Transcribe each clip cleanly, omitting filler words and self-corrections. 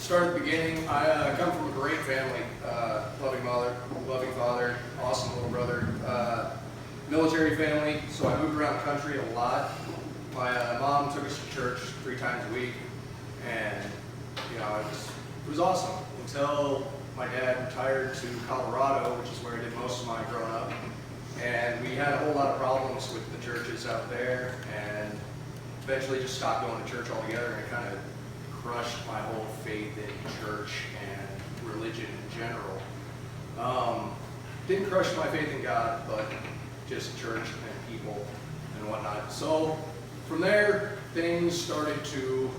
start at the beginning. I come from a great family, loving mother, loving father, awesome little brother, military family. So I moved around the country a lot. My mom took us to church 3 times a week, and it was awesome until my dad retired to Colorado, which is where I did most of my growing up. And we had a whole lot of problems with the churches out there, and eventually just stopped going to church altogether, and it kind of crushed my whole faith in church and religion in general. Didn't crush my faith in God, but just church and people and whatnot. So from there, things started to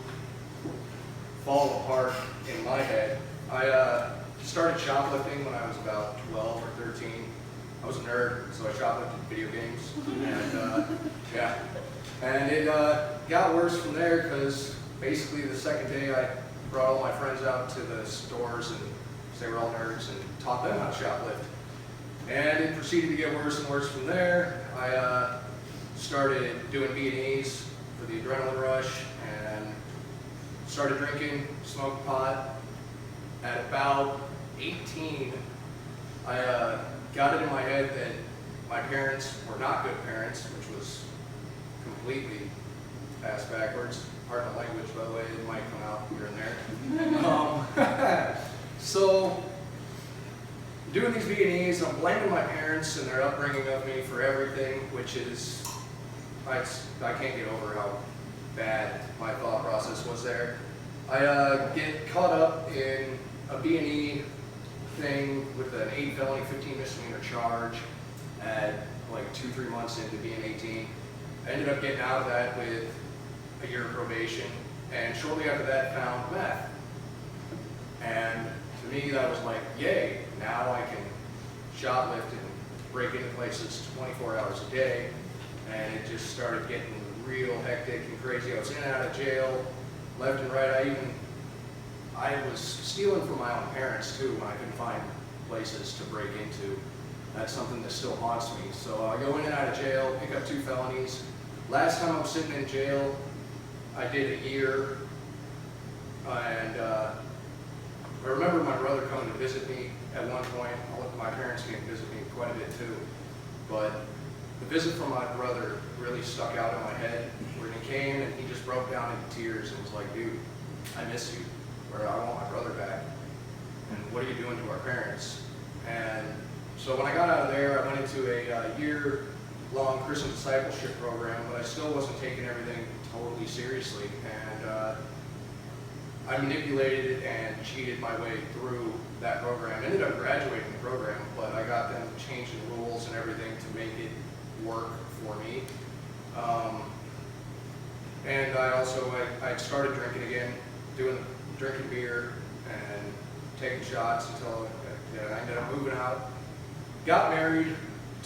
fall apart in my head. I started shoplifting when I was about 12 or 13. I was a nerd, so I shoplifted video games, and it got worse from there because basically the second day I brought all my friends out to the stores, and they were all nerds, and taught them how to shoplift. And it proceeded to get worse and worse from there. I started doing B&Es for the adrenaline rush, and started drinking, smoking pot. At about 18, I got it in my head that my parents were not good parents, which was completely ass backwards. Pardon the language, by the way, it might come out here and there. So, doing these B&Es, I'm blaming my parents and their upbringing of me for everything, which is, I can't get over how bad my thought process was there. I get caught up in a B&E thing with an 8 felony, 15 misdemeanor charge at like 2-3 months into being 18. I ended up getting out of that with a year of probation, and shortly after that found meth. And to me that was like, yay, now I can shoplift and break into places 24 hours a day. And it just started getting real hectic and crazy. I was in and out of jail, left and right. I was stealing from my own parents too when I couldn't find places to break into. That's something that still haunts me. So I go in and out of jail, pick up 2 felonies. Last time I was sitting in jail, I did a year, and I remember my brother coming to visit me at one point. My parents came to visit me quite a bit too, but the visit from my brother really stuck out in my head. When he came and he just broke down into tears and was like, dude, I miss you, or I want my brother back, and what are you doing to our parents? And so when I got out of there, I went into a year-long Christian discipleship program, but I still wasn't taking everything totally seriously, and I manipulated and cheated my way through that program. Ended up graduating the program, but I got them changing the rules and everything to make it work for me. And I started drinking again, drinking beer and taking shots until I ended up moving out. Got married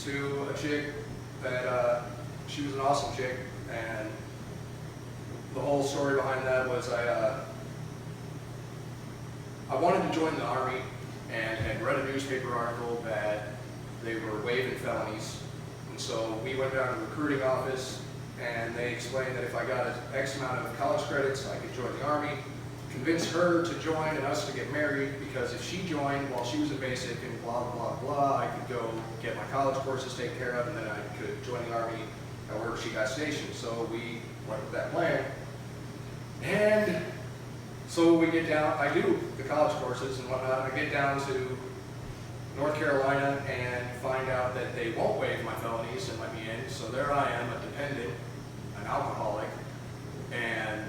to a chick that, she was an awesome chick, and the whole story behind that was I wanted to join the Army and had read a newspaper article that they were waiving felonies. And so we went down to the recruiting office, and they explained that if I got X amount of college credits, I could join the Army, convince her to join and us to get married, because if she joined while she was in basic and blah, blah, blah, I could go get my college courses taken care of, and then I could join the Army at wherever she got stationed. So we went with that plan. And so we get down, I do the college courses and whatnot. I get down to North Carolina and find out that they won't waive my felonies and let me in. So there I am, a dependent, an alcoholic, and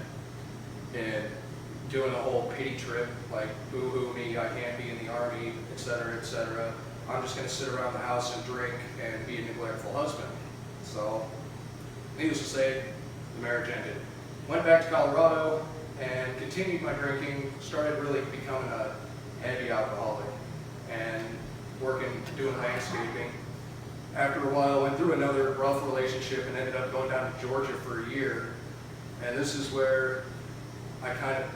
doing the whole pity trip, like boo-hoo me, I can't be in the Army, etc., etc. I'm just going to sit around the house and drink and be a neglectful husband. So, needless to say, the marriage ended. Went back to Colorado and continued my drinking, started really becoming a heavy alcoholic and doing landscaping. After a while, went through another rough relationship and ended up going down to Georgia for a year. And this is where I kind of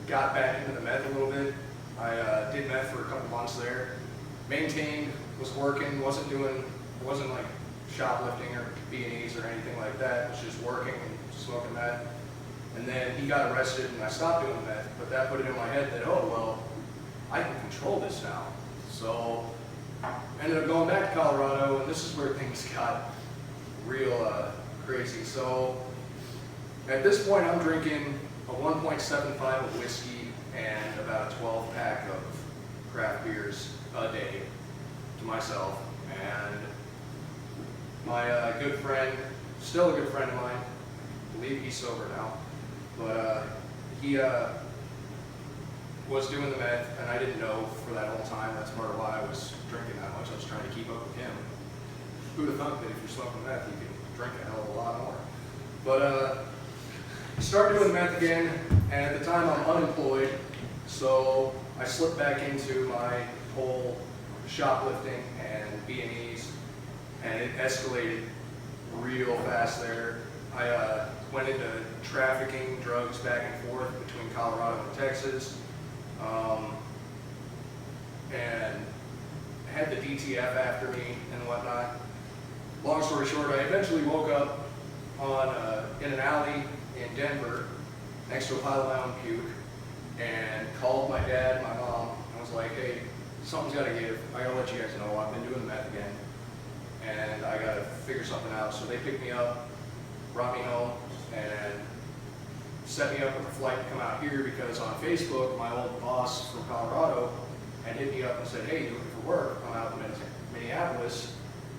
got back into the meth a little bit. I did meth for a couple months there. Maintained, was working, wasn't like shoplifting or B&Es or anything like that. It was just working and smoking meth. And then he got arrested and I stopped doing meth, but that put it in my head that, oh, well, I can control this now. So I ended up going back to Colorado, and this is where things got real crazy. So at this point, I'm drinking a 1.75 of whiskey and about a 12 pack of craft beers a day to myself. And my good friend, still a good friend of mine, I believe he's sober now, but he was doing the meth, and I didn't know for that whole time. That's part of why I was drinking that much. I was trying to keep up with him. Who'd have thought that if you're smoking meth, you can drink a hell of a lot more. But started doing meth again, and at the time I'm unemployed, so I slipped back into my whole shoplifting and B&Es, and it escalated real fast there. I went into trafficking drugs back and forth between Colorado and Texas, and had the DTF after me and whatnot. Long story short, I eventually woke up in an alley in Denver next to a pile of my own puke and called my dad and my mom. I was like, hey, something's got to give. I got to let you guys know I've been doing meth again, and I got to figure something out. So they picked me up, brought me home, and set me up with a flight to come out here because on Facebook, my old boss from Colorado had hit me up and said, hey, you looking for work? I'm out in Minneapolis,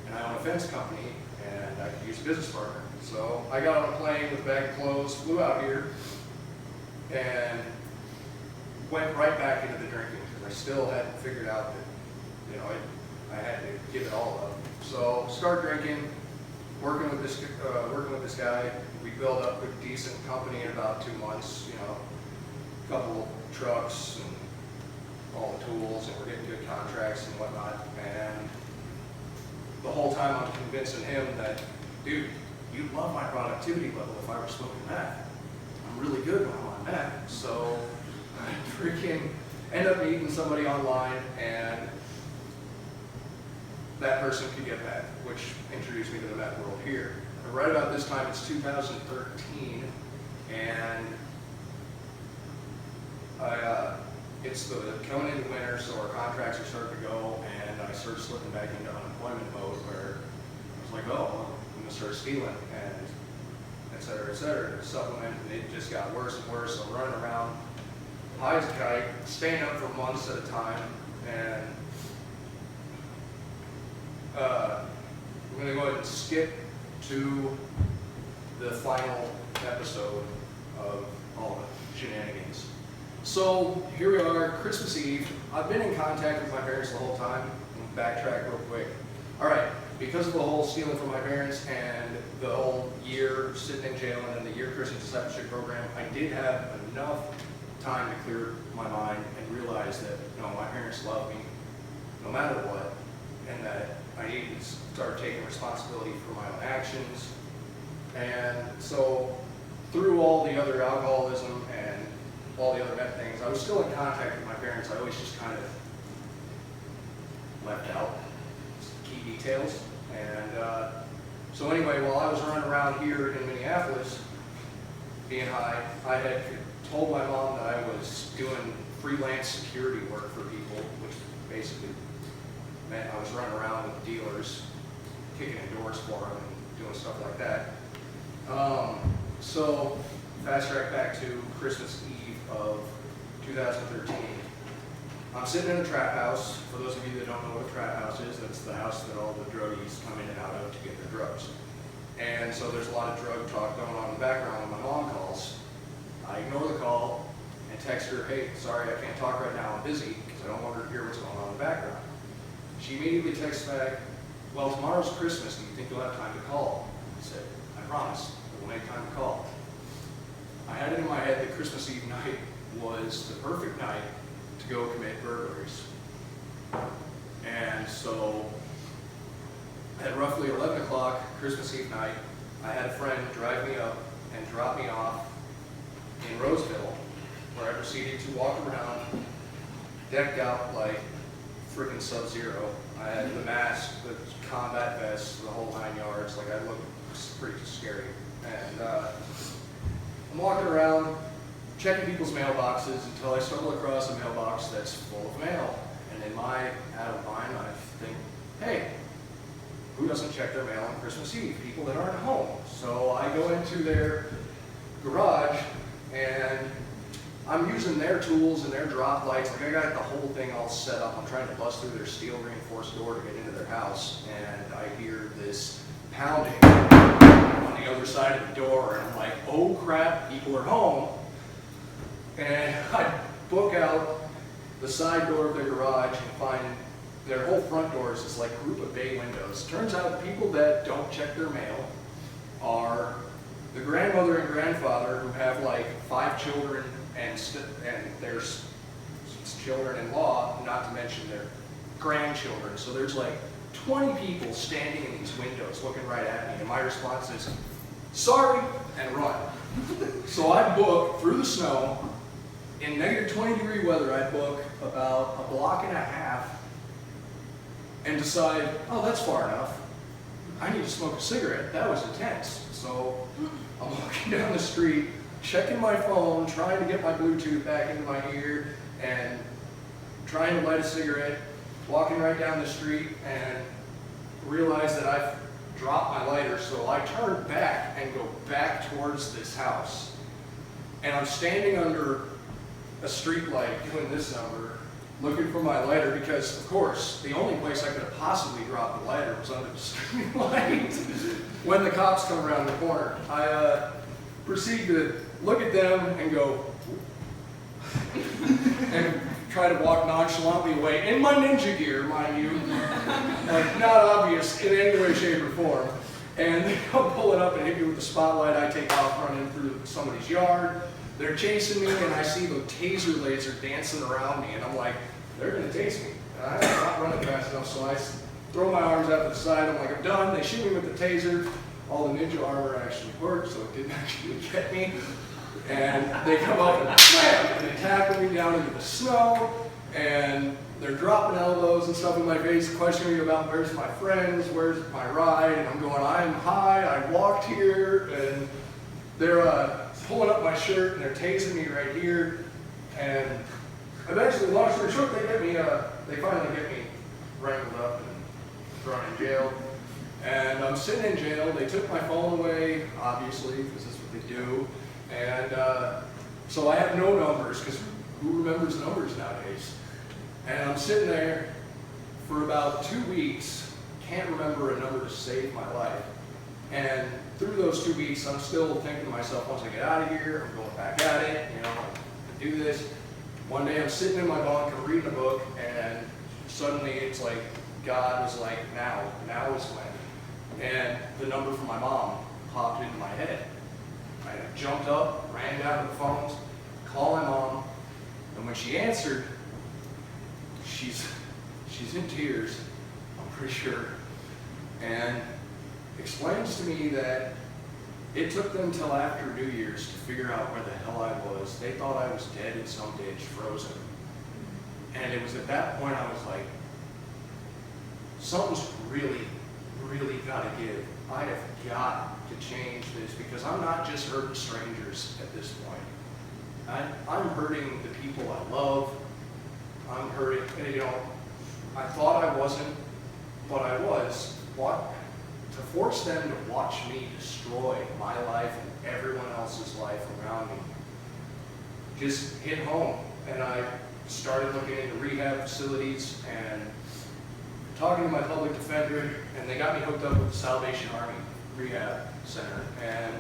and I own a fence company, and I could use a business partner. So I got on a plane with a bag of clothes, flew out here, and went right back into the drinking because I still hadn't figured out that, I had to give it all up. So start drinking, working with this guy. We built up a decent company in about 2 months. A couple trucks and all the tools, and we're getting good contracts and whatnot. And the whole time I'm convincing him that, dude, you'd love my productivity level if I were smoking meth. I'm really good when I'm on meth. So I freaking end up meeting somebody online, and that person could get meth, which introduced me to the meth world here. And right about this time, it's 2013, and it's coming into winter, so our contracts are starting to go, and I started slipping back into unemployment mode where I was like, oh, well, I'm going to start stealing, and et cetera, supplement, and it just got worse and worse. I'm running around high as a kite, staying up for months at a time, and I'm going to go ahead and skip to the final episode of all the shenanigans. So here we are, Christmas Eve. I've been in contact with my parents the whole time. I'm gonna backtrack real quick. All right, because of the whole stealing from my parents and the whole year sitting in jail and then the year Christian discipleship program, I did have enough time to clear my mind and realize that my parents love me no matter what, and that I needed to start taking responsibility for my own actions. And so through all the other alcoholism and all the other bad things, I was still in contact with my parents. I always just kind of left out key details. And so anyway, while I was running around here in Minneapolis being high, I had told my mom that I was doing freelance security work for people, which basically meant I was running around with dealers, kicking in doors for them and doing stuff like that. So fast track back to Christmas Eve of 2013. I'm sitting in a trap house. For those of you that don't know what a trap house is, that's the house that all the druggies come in and out of to get their drugs. And so there's a lot of drug talk going on in the background when my mom calls. I ignore the call and text her, hey, sorry, I can't talk right now, I'm busy, because I don't want her to hear what's going on in the background. She immediately texts back, well, tomorrow's Christmas, do you think you'll have time to call? I said, I promise, I will make time to call. I had it in my head that Christmas Eve night was the perfect night to go commit burglaries. And so at roughly 11 o'clock Christmas Eve night, I had a friend drive me up and drop me off in Roseville, where I proceeded to walk around decked out like freaking Sub-Zero. I had the mask, the combat vest, the whole 9 yards. Like, I looked pretty scary. And I'm walking around, checking people's mailboxes until I stumble across a mailbox that's full of mail. And in my adult mind, I think, hey, who doesn't check their mail on Christmas Eve? People that aren't home. So I go into their garage and I'm using their tools and their drop lights. Like I got the whole thing all set up. I'm trying to bust through their steel reinforced door to get into their house. And I hear this pounding on the other side of the door. And I'm like, oh crap, people are home. And I book out the side door of their garage and find their whole front door is this like group of bay windows. Turns out people that don't check their mail are the grandmother and grandfather who have like 5 children and there's children-in-law, not to mention their grandchildren. So there's like 20 people standing in these windows looking right at me, and my response is, sorry, and run. So I book through the snow. In negative 20-degree weather, I book about a block and a half and decide, oh, that's far enough. I need to smoke a cigarette. That was intense. So I'm walking down the street, checking my phone, trying to get my Bluetooth back into my ear, and trying to light a cigarette, walking right down the street, and realize that I've dropped my lighter. So I turn back and go back towards this house. And I'm standing under a street light doing this number, looking for my lighter, because of course the only place I could have possibly dropped the lighter was under the street light. When the cops come around the corner, I proceed to look at them and go and try to walk nonchalantly away in my ninja gear, mind you, like not obvious in any way, shape, or form. And they come pulling up and hit me with the spotlight. I take off running through somebody's yard. They're chasing me, and I see the taser laser dancing around me, and I'm like, they're going to tase me. And I'm not running fast enough, so I throw my arms out to the side. I'm like, I'm done. They shoot me with the taser. All the ninja armor actually worked, so it didn't actually get me. And they come up and slam, and they tackle me down into the snow, and they're dropping elbows and stuff in my face, questioning me about where's my friends, where's my ride, and I'm going, I'm high, I walked here, and they're pulling up my shirt, and they're tasing me right here, and eventually, long story short, they finally get me wrangled up and thrown in jail. And I'm sitting in jail. They took my phone away, obviously, because that's what they do. And so I have no numbers, because who remembers numbers nowadays? And I'm sitting there for about 2 weeks, can't remember a number to save my life. And through those 2 weeks, I'm still thinking to myself, once I get out of here, I'm going back at it, you know, I do this. One day I'm sitting in my bunk, I'm reading a book, and suddenly it's like, God was like, now is when. And the number from my mom popped into my head. I jumped up, ran down to the phones, called my mom, and when she answered, she's in tears, I'm pretty sure, and explains to me that it took them till after New Year's to figure out where the hell I was. They thought I was dead in some ditch, frozen. And it was at that point I was like, something's really got to give. I have got to change this, because I'm not just hurting strangers at this point. I'm hurting the people I love. I'm hurting, you know, I thought I wasn't, but I was. What? To force them to watch me destroy my life and everyone else's life around me just hit home. And I started looking into rehab facilities and talking to my public defender, and they got me hooked up with the Salvation Army Rehab Center. And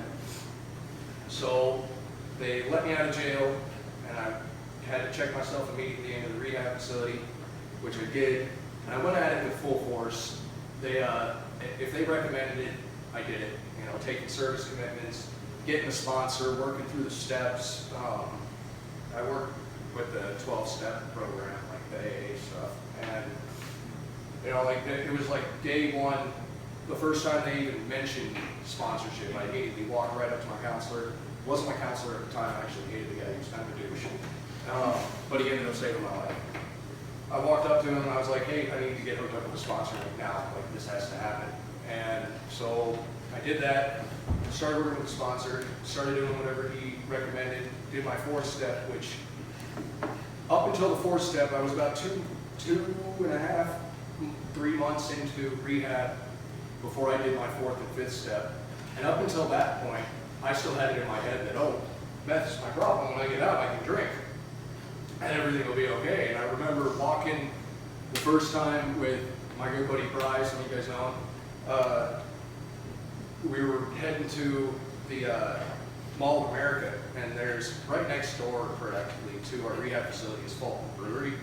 so they let me out of jail, and I had to check myself immediately into the rehab facility, which I did. And I went at it with full force. If they recommended it, I did it. You know, taking service commitments, getting a sponsor, working through the steps. I worked with the 12-step program, like the AA stuff. And, you know, like it was like day one, the first time they even mentioned sponsorship, I immediately walked right up to my counselor. Wasn't my counselor at the time, I actually hated the guy, he was kind of a douche. But he ended up saving my life. I walked up to him and I was like, hey, I need to get hooked up with a sponsor right now. Like, this has to happen. And so I did that, started working with a sponsor, started doing whatever he recommended, did my 4th step, which up until the 4th step, I was about two and a half, 3 months into rehab before I did my 4th and 5th step. And up until that point, I still had it in my head that, oh, meth's my problem. When I get out, I can drink and everything will be okay. And I remember walking the first time with my good buddy Bryce, some of you guys know him. We were heading to the Mall of America, and there's right next door, practically, to our rehab facility is Fulton Brewery.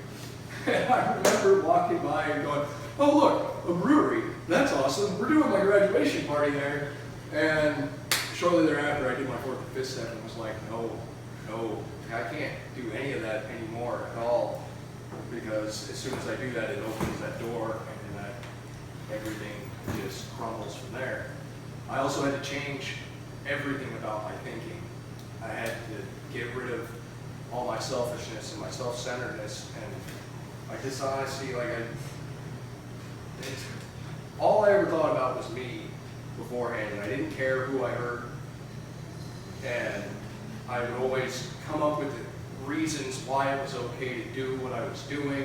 And I remember walking by and going, oh look, a brewery, that's awesome. We're doing my graduation party there. And shortly thereafter, I did my 4th and 5th step and was like, no, I can't do any of that anymore at all. Because as soon as I do that, it opens that door and then everything just crumbles from there. I also had to change everything about my thinking. I had to get rid of all my selfishness and my self-centeredness and my dishonesty. All I ever thought about was me beforehand, and I didn't care who I hurt. And I would always come up with the reasons why it was okay to do what I was doing.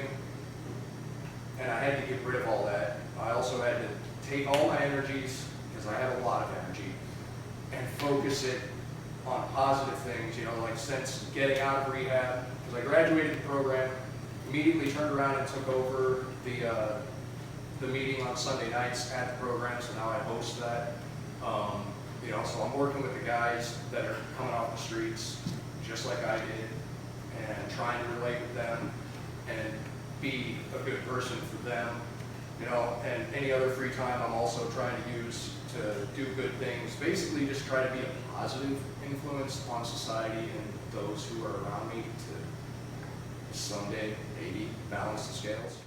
And I had to get rid of all that. I also had to take all my energies, because I have a lot of energy, and focus it on positive things, like since getting out of rehab, because I graduated the program, immediately turned around and took over the meeting on Sunday nights at the program, so now I host that. So I'm working with the guys that are coming off the streets, just like I did, and trying to relate with them and be a good person for them. And any other free time I'm also trying to use to do good things, basically just try to be a positive influence on society and those who are around me to someday maybe balance the scales.